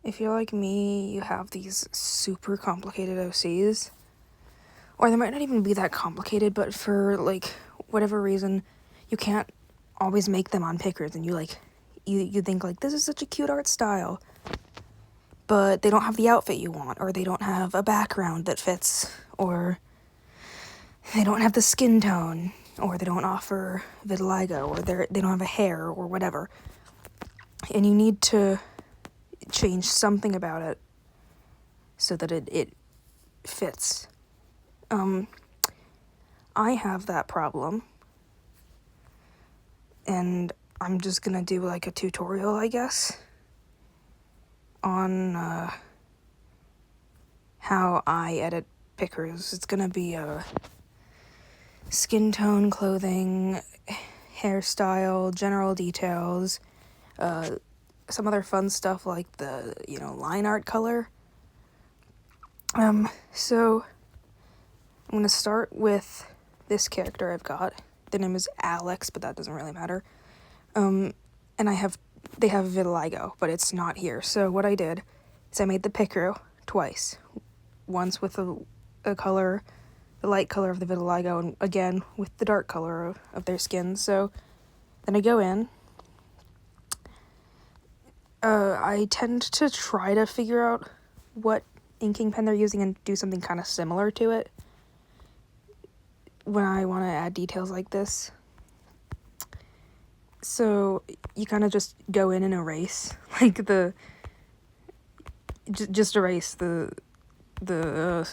If you're like me, you have these super complicated OCs, or they might not even be that complicated, but for like whatever reason, you can't always make them on picrews, and you think like, this is such a cute art style, but they don't have the outfit you want, or they don't have a background that fits, or they don't have the skin tone, or they don't offer vitiligo, or they don't have a hair, or whatever. And you need to change something about it so that it fits. I have that problem, and I'm just gonna do like a tutorial, I guess, on how I edit picrews. It's gonna be skin tone, clothing, hairstyle, general details, some other fun stuff like the, line art color. So I'm gonna start with this character I've got. Their name is Alex, but that doesn't really matter. And they have vitiligo, but it's not here. So what I did is I made the picrew twice. Once with the color, the light color of the vitiligo, and again with the dark color of their skin. So then I go in. I tend to try to figure out what inking pen they're using and do something kind of similar to it when I want to add details like this. So you kind of just go in and erase, like just erase the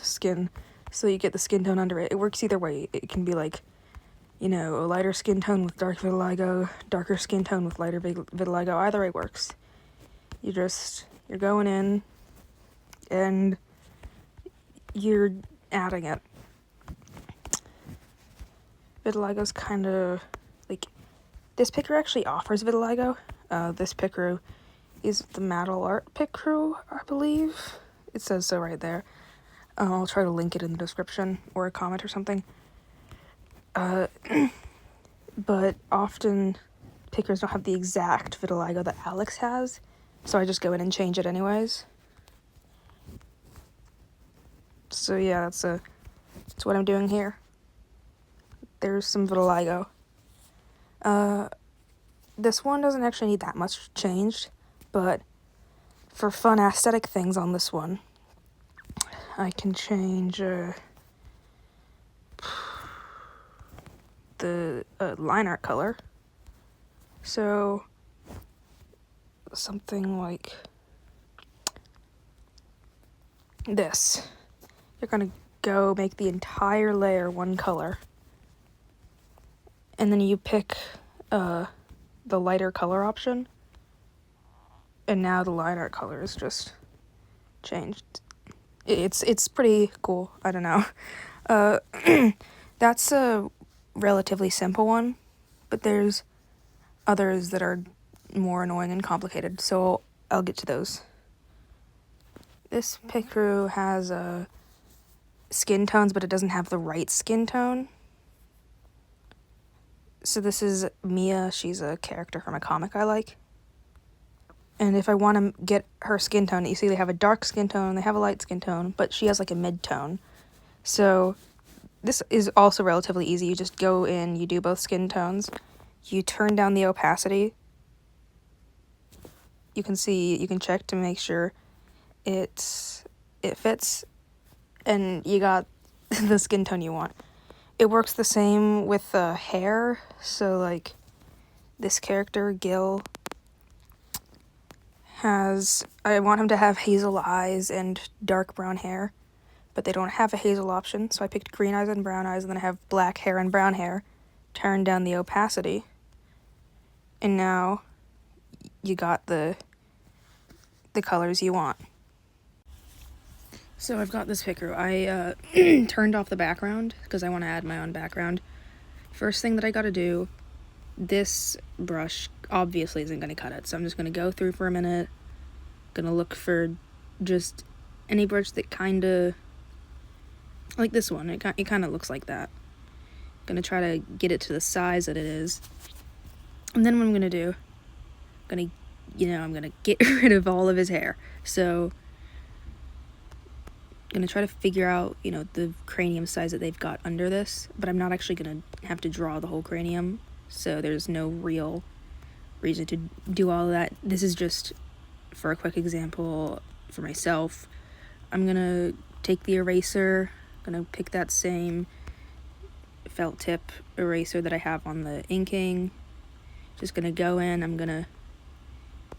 skin, so you get the skin tone under it. It works either way. It can be like, a lighter skin tone with dark vitiligo, darker skin tone with lighter vitiligo. Either way works. You're going in and you're adding it. Vitiligo's kind of like, this picrew actually offers vitiligo. This picrew is the Metal Art picrew, I believe. It says so right there. I'll try to link it in the description or a comment or something. But often picrews don't have the exact vitiligo that Alex has, so I just go in and change it anyways. So yeah, that's what I'm doing here. There's some vitiligo. This one doesn't actually need that much changed, but for fun aesthetic things on this one, I can change the line art color. So something like this. You're gonna go make the entire layer one color, and then you pick the lighter color option, and now the line art color is just changed. It's pretty cool. I don't know. That's a relatively simple one, but there's others that are more annoying and complicated, so I'll get to those. This picrew has skin tones, but it doesn't have the right skin tone. So this is Mia. She's a character from a comic I like. And if I want to get her skin tone, you see they have a dark skin tone, they have a light skin tone, but she has like a mid-tone. So this is also relatively easy. You just go in, you do both skin tones, you turn down the opacity. You can check to make sure it fits, and you got the skin tone you want. It works the same with hair. So like this character, Gil, I want him to have hazel eyes and dark brown hair, but they don't have a hazel option, so I picked green eyes and brown eyes, and then I have black hair and brown hair. Turn down the opacity, and now you got the colors you want. So I've got this picrew. I turned off the background because I want to add my own background. First thing that I gotta do, this brush obviously isn't gonna cut it, so I'm just gonna go through for a minute, gonna look for just any brush that kinda, like this one, it kinda looks like that. Gonna try to get it to the size that it is. And then what I'm gonna do, I'm gonna I'm gonna get rid of all of his hair. So I'm gonna try to figure out, the cranium size that they've got under this, but I'm not actually gonna have to draw the whole cranium, so there's no real reason to do all of that. This is just for a quick example for myself. I'm gonna take the eraser, gonna pick that same felt tip eraser that I have on the inking, just gonna go in, I'm gonna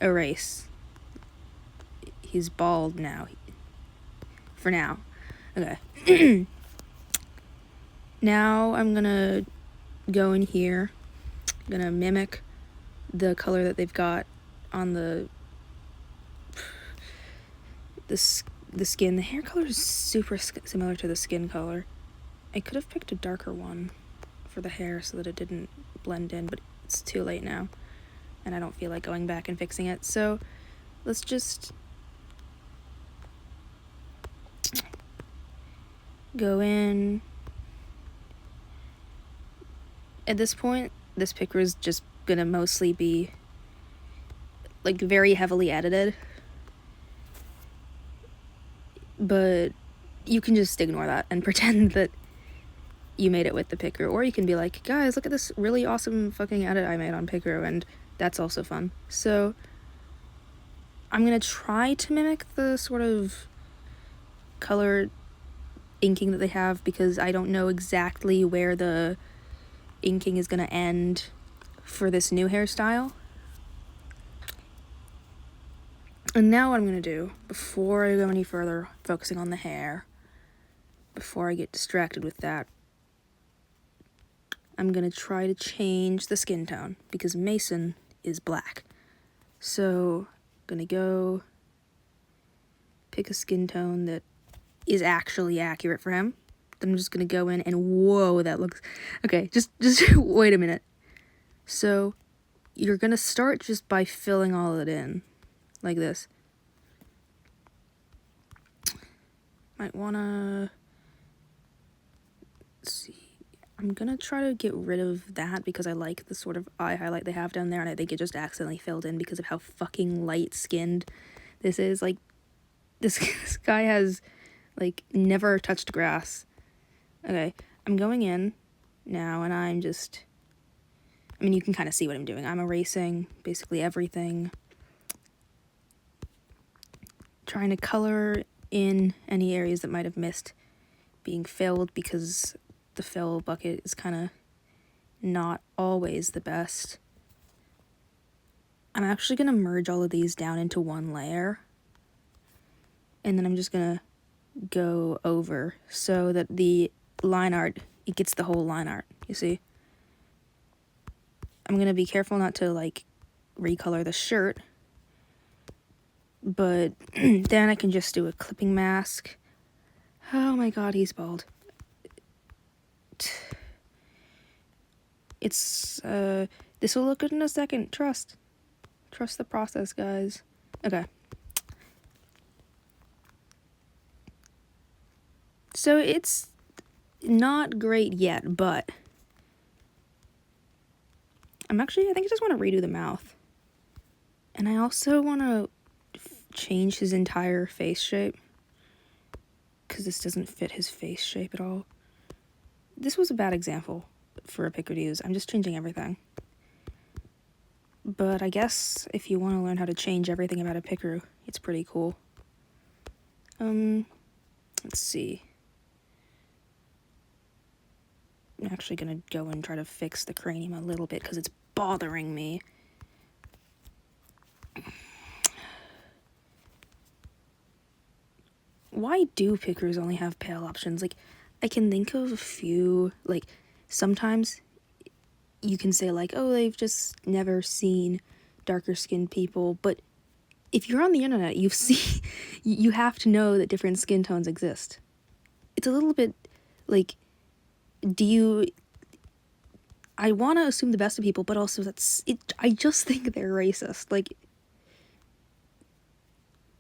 erase. He's bald now. For now. Okay. Now I'm gonna go in here, gonna mimic the color that they've got on the skin. The hair color is super similar to the skin color. I could have picked a darker one for the hair so that it didn't blend in, but it's too late now, and I don't feel like going back and fixing it. So let's just go in. At this point, this picture is just gonna mostly be like very heavily edited, but you can just ignore that and pretend that you made it with the picker, or you can be like, guys, look at this really awesome fucking edit I made on Picrew, and that's also fun. So I'm gonna try to mimic the sort of color inking that they have, because I don't know exactly where the inking is gonna end for this new hairstyle. And now what I'm gonna do, before I go any further focusing on the hair, before I get distracted with that, I'm gonna try to change the skin tone, because Mason is black. So I'm gonna go pick a skin tone that is actually accurate for him. Then I'm just gonna go in and whoa, that looks okay. Just wait a minute. So you're gonna start just by filling all of it in like this. Might wanna see. I'm gonna try to get rid of that because I like the sort of eye highlight they have down there, and I think it just accidentally filled in because of how fucking light skinned this is. Like, this guy has like never touched grass. Okay, I'm going in now, and I'm just, you can kind of see what I'm doing. I'm erasing basically everything, trying to color in any areas that might have missed being filled, because the fill bucket is kind of not always the best. I'm actually going to merge all of these down into one layer, and then I'm just going to go over so that the line art, it gets the whole line art, you see? I'm going to be careful not to like recolor the shirt, but then I can just do a clipping mask. Oh my god, he's bald. It's, this will look good in a second. Trust the process, guys. Okay. So it's not great yet, but I think I just want to redo the mouth. And I also want to change his entire face shape, because this doesn't fit his face shape at all. This was a bad example for a picker to use. I'm just changing everything. But I guess if you want to learn how to change everything about a picker, it's pretty cool. Let's see. I'm actually gonna go and try to fix the cranium a little bit because it's bothering me. Why do pickers only have pale options? Like, I can think of a few, like, sometimes you can say, like, oh, they've just never seen darker skinned people, but if you're on the internet, you have to know that different skin tones exist. It's a little bit, like, I want to assume the best of people, but also I just think they're racist. Like,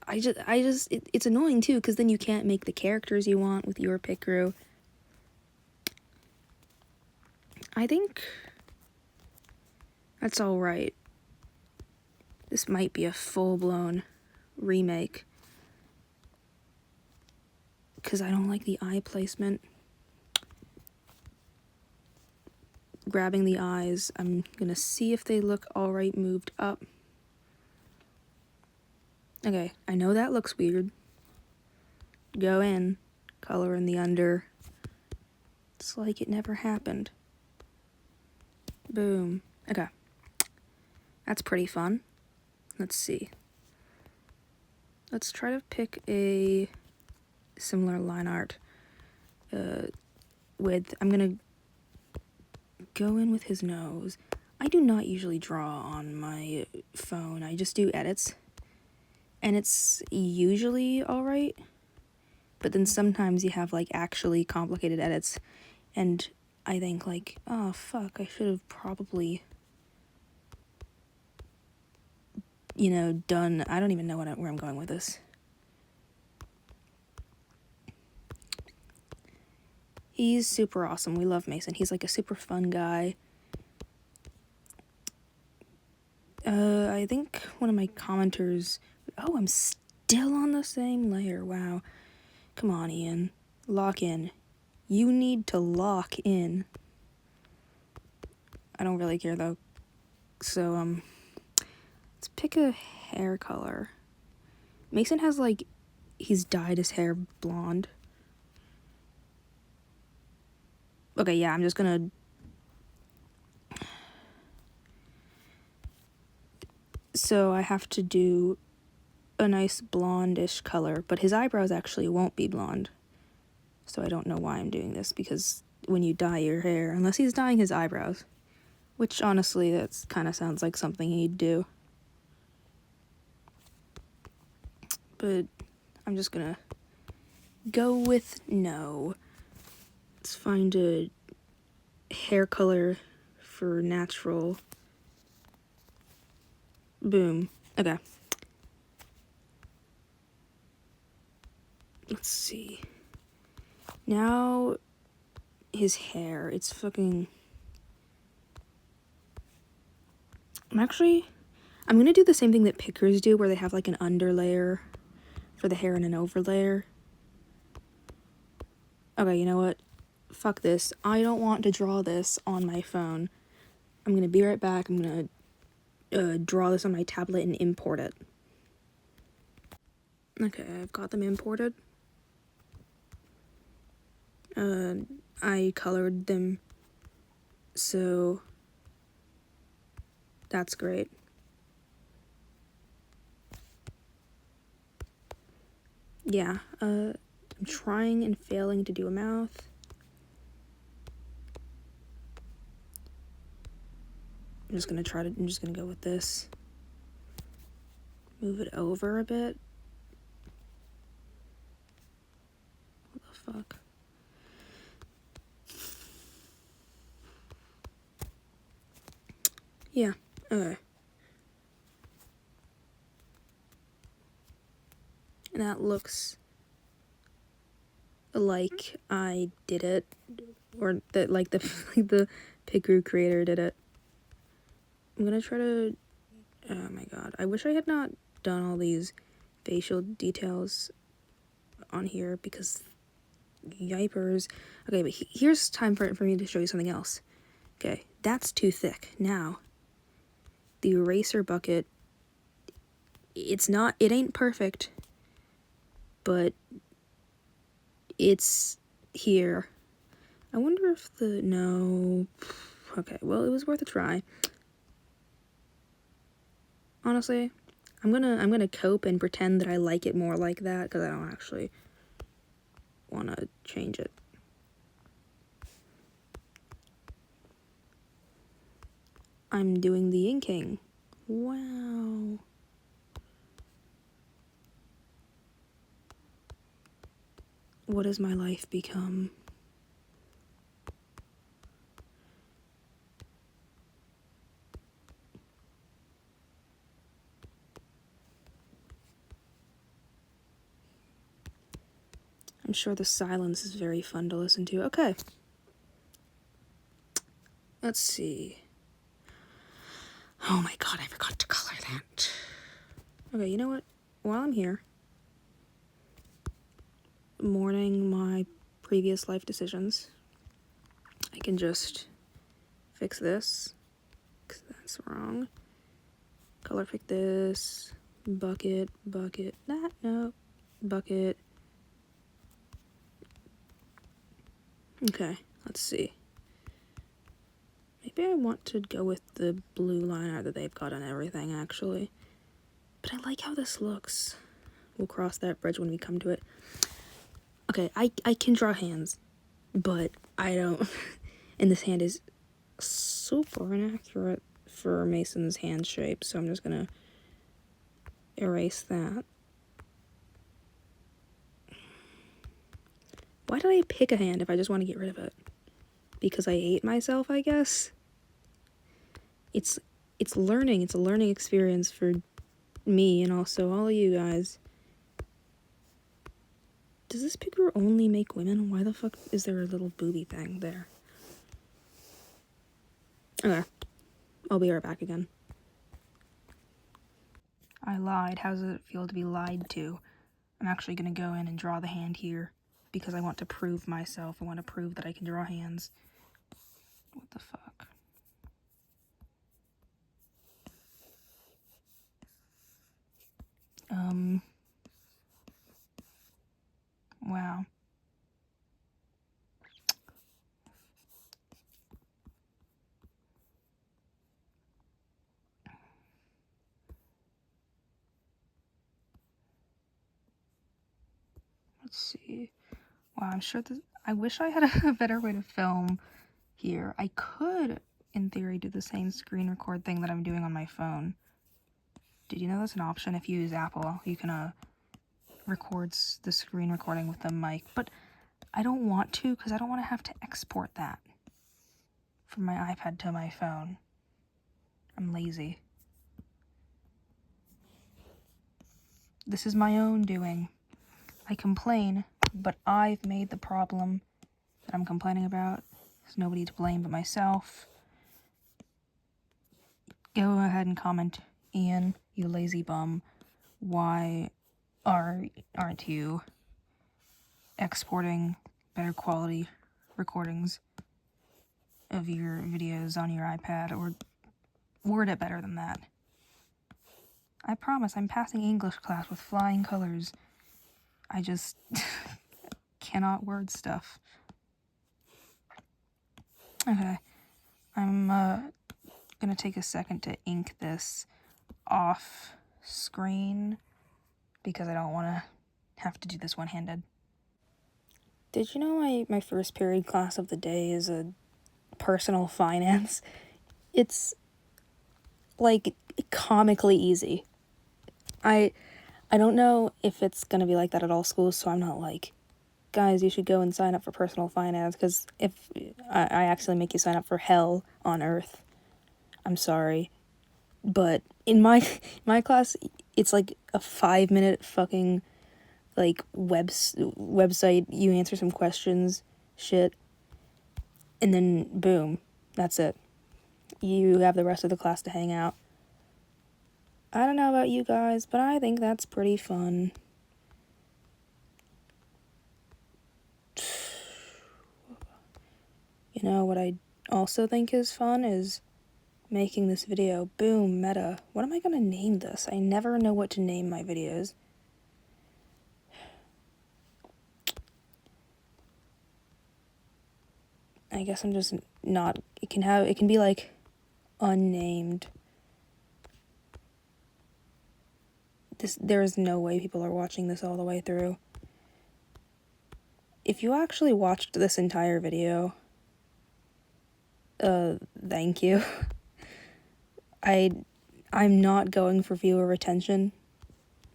it's annoying too, because then you can't make the characters you want with your picrew. I think that's all right. This might be a full-blown remake, because I don't like the eye placement. Grabbing the eyes, I'm gonna see if they look alright moved up. Okay, I know that looks weird. Go in, color in the under. It's like it never happened. Boom. Okay. That's pretty fun. Let's see. Let's try to pick a similar line art with, I'm gonna go in with his nose. I do not usually draw on my phone. I just do edits. And it's usually alright. But then sometimes you have like actually complicated edits. And I think like, oh fuck, I should have probably, done, I don't even know where I'm going with this. He's super awesome. We love Mason. He's like a super fun guy. I think one of my commenters, oh, I'm still on the same layer. Wow. Come on, Ian. Lock in. You need to lock in. I don't really care though. So, let's pick a hair color. Mason has like, he's dyed his hair blonde. Okay, yeah, I'm just gonna... So I have to do a nice blondish color, but his eyebrows actually won't be blonde. So I don't know why I'm doing this, because when you dye your hair, unless he's dyeing his eyebrows, which honestly, that's kind of sounds like something he'd do. But I'm just gonna go with no. Let's find a hair color for natural. Boom. Okay. Let's see. Now, his hair, it's fucking... I'm gonna do the same thing that picrews do, where they have like an underlayer for the hair and an overlayer. Okay, you know what? Fuck this. I don't want to draw this on my phone. I'm gonna be right back. I'm gonna draw this on my tablet and import it. Okay, I've got them imported. I colored them, so that's great. Yeah, I'm trying and failing to do a mouth. I'm just gonna go with this. Move it over a bit. What the fuck? Yeah, and that looks like I did it, or that like the picrew creator did it. I'm gonna try to, oh my god, I wish I had not done all these facial details on here, because yipers. Okay, but here's time for me to show you something else. Okay, that's too thick. Now, the eraser bucket, it ain't perfect, but it's here. I wonder if no, okay, well, it was worth a try. Honestly, I'm gonna cope and pretend that I like it more like that, because I don't actually want to change it. I'm doing the inking. Wow. What has my life become? I'm sure the silence is very fun to listen to. Okay. Let's see. Oh my god, I forgot to color that. Okay, you know what? While I'm here, mourning my previous life decisions, I can just fix this, because that's wrong. Color pick this, bucket, that, no, bucket. Okay, let's see. Maybe I want to go with the blue line art that they've got on everything, actually. But I like how this looks. We'll cross that bridge when we come to it. Okay, I can draw hands, but I don't. And this hand is super inaccurate for Mason's hand shape, so I'm just gonna erase that. Why did I pick a hand if I just want to get rid of it? Because I hate myself, I guess? It's learning. It's a learning experience for me and also all of you guys. Does this picture only make women? Why the fuck is there a little booby thing there? Okay. I'll be right back again. I lied. How does it feel to be lied to? I'm actually gonna go in and draw the hand here because I want to prove myself. I want to prove that I can draw hands. What the fuck? Wow. Let's see. Wow, I'm sure this, I wish I had a better way to film here. I could, in theory, do the same screen record thing that I'm doing on my phone. Did you know that's an option? If you use Apple, you can records the screen recording with the mic, but I don't want to because I don't want to have to export that from my iPad to my phone. I'm lazy. This is my own doing. I complain, but I've made the problem that I'm complaining about. There's nobody to blame but myself. Go ahead and comment, Ian, you lazy bum. Why aren't you exporting better quality recordings of your videos on your iPad, or word it better than that? I promise I'm passing English class with flying colors. I just cannot word stuff. Okay, I'm gonna take a second to ink this off screen because I don't want to have to do this one-handed. Did you know my first period class of the day is a personal finance? It's like comically easy. I don't know if it's gonna be like that at all schools, so I'm not like, guys, you should go and sign up for personal finance, because if I actually make you sign up for hell on earth, I'm sorry. But in my class, it's like a 5-minute fucking like website. You answer some questions, shit, and then boom, that's it. You have the rest of the class to hang out. I don't know about you guys, but I think that's pretty fun. You know what I also think is fun is making this video. Boom, meta. What am I gonna name this? I never know what to name my videos. I guess I'm just not, it can be like unnamed. There is no way people are watching this all the way through. If you actually watched this entire video, thank you. I'm not going for viewer retention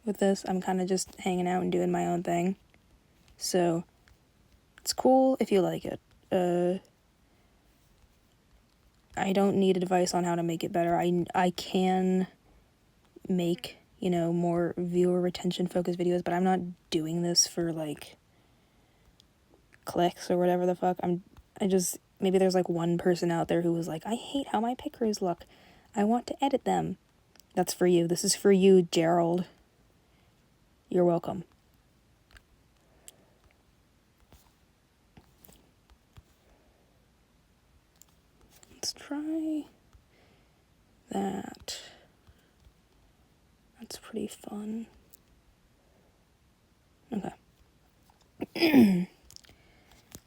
with this. I'm kind of just hanging out and doing my own thing. So, it's cool if you like it. I don't need advice on how to make it better. I can make, more viewer retention focused videos, but I'm not doing this for like clicks or whatever the fuck. Maybe there's like one person out there who was like, I hate how my pictures look. I want to edit them. That's for you. This is for you, Gerald. You're welcome. Let's try that. That's pretty fun. Okay.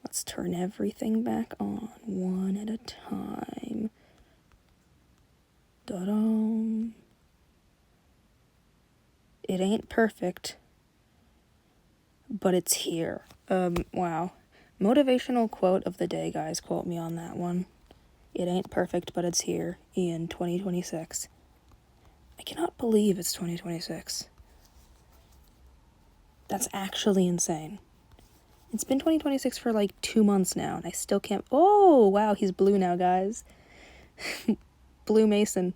Let's turn everything back on one at a time. Da-dum. It ain't perfect, but it's here. Wow. Motivational quote of the day, guys. Quote me on that one. It ain't perfect, but it's here in 2026. I cannot believe it's 2026. That's actually insane. It's been 2026 for like 2 months now, and I still can't... Oh, wow, he's blue now, guys. Blue Mason.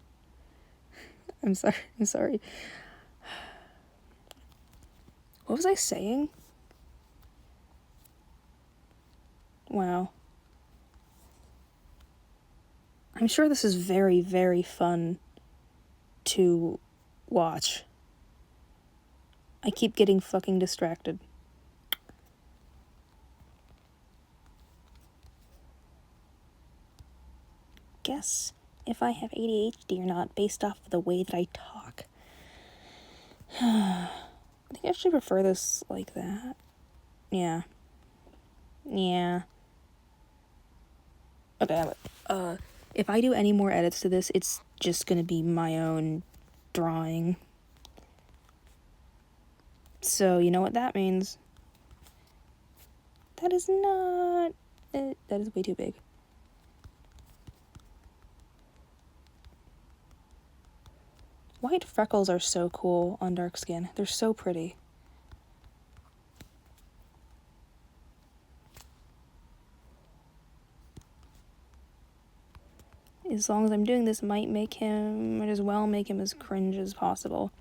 I'm sorry. What was I saying? Wow. I'm sure this is very, very fun to watch. I keep getting fucking distracted. Guess if I have ADHD or not based off of the way that I talk. I think I actually prefer this like that. Yeah. Okay, if I do any more edits to this, it's just gonna be my own drawing. So, you know what that means? That is not... that is way too big. White freckles are so cool on dark skin. They're so pretty. As long as I'm doing this, might as well make him as cringe as possible.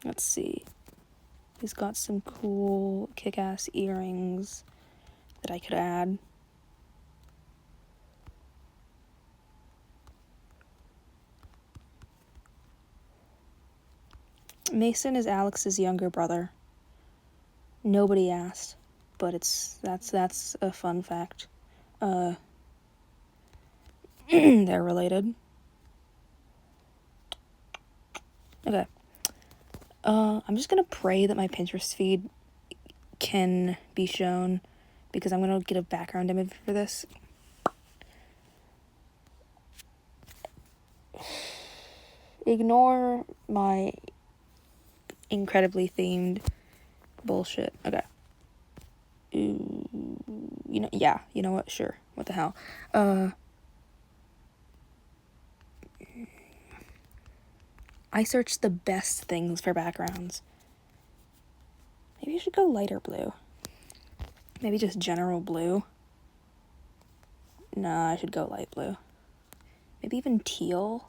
Let's see. He's got some cool kick-ass earrings that I could add. Mason is Alex's younger brother. Nobody asked, but that's a fun fact. They're related. Okay. I'm just gonna pray that my Pinterest feed can be shown, because I'm gonna get a background image for this. Ignore my incredibly themed bullshit. Okay. Ooh, you know what? Sure. What the hell? I searched the best things for backgrounds. Maybe I should go lighter blue. Maybe just general blue. Nah, I should go light blue. Maybe even teal,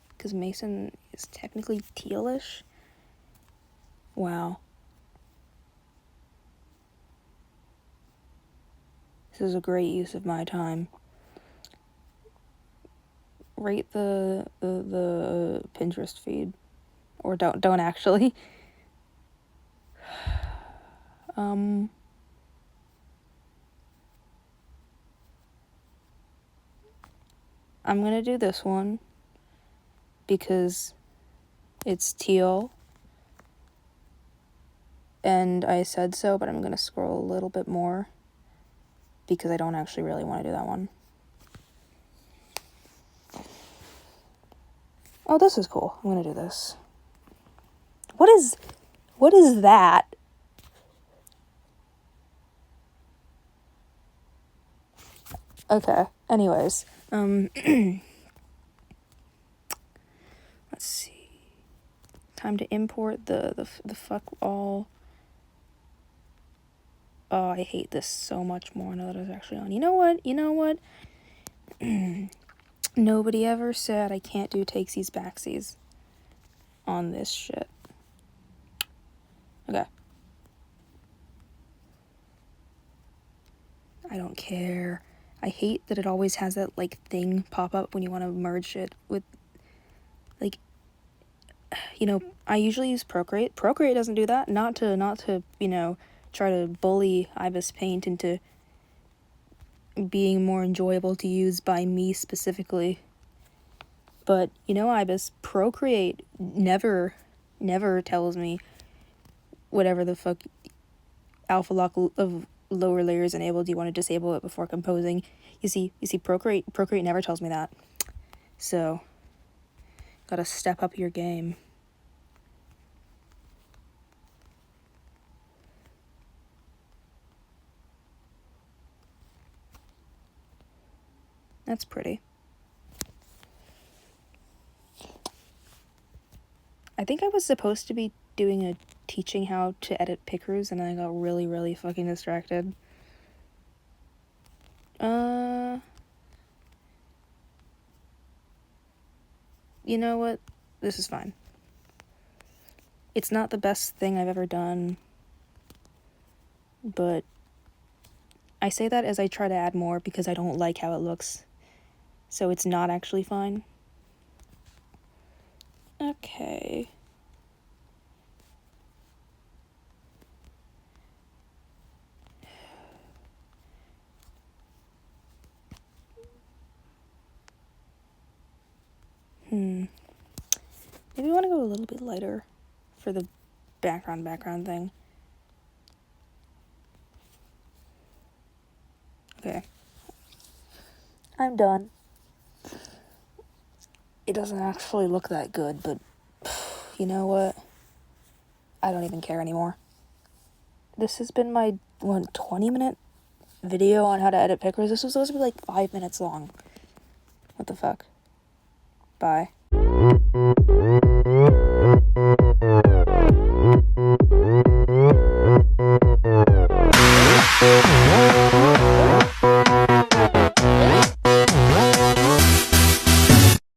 because Mason is technically tealish. Wow. This is a great use of my time. Rate the Pinterest feed, or don't actually. I'm gonna do this one because it's teal and I said so, but I'm gonna scroll a little bit more because I don't actually really want to do that one. Oh, this is cool. I'm gonna do this. What is that? Okay, anyways, let's see. Time to import the fuck all. Oh, I hate this so much more now that it's actually on. You know what? Nobody ever said I can't do takesies backsies on this shit. Okay. I don't care. I hate that it always has that, like, thing pop up when you want to merge it with, like, you know, I usually use Procreate. Procreate doesn't do that. Not to, you know, try to bully Ibis Paint into being more enjoyable to use by me specifically. But, you know, Ibis, Procreate never tells me whatever the fuck alpha lock of lower layers enabled. You want to disable it before composing. You see, Procreate never tells me that. So, gotta step up your game. That's pretty. I think I was supposed to be doing a teaching how to edit picrews, and then I got really fucking distracted. You know what? This is fine. It's not the best thing I've ever done, but I say that as I try to add more because I don't like how it looks. So it's not actually fine. Okay. Maybe I want to go a little bit lighter for the background thing. Okay. I'm done. It doesn't actually look that good, but you know what? I don't even care anymore. This has been my 20-minute video on how to edit pictures. This was supposed to be like 5 minutes long. What the fuck? Bye.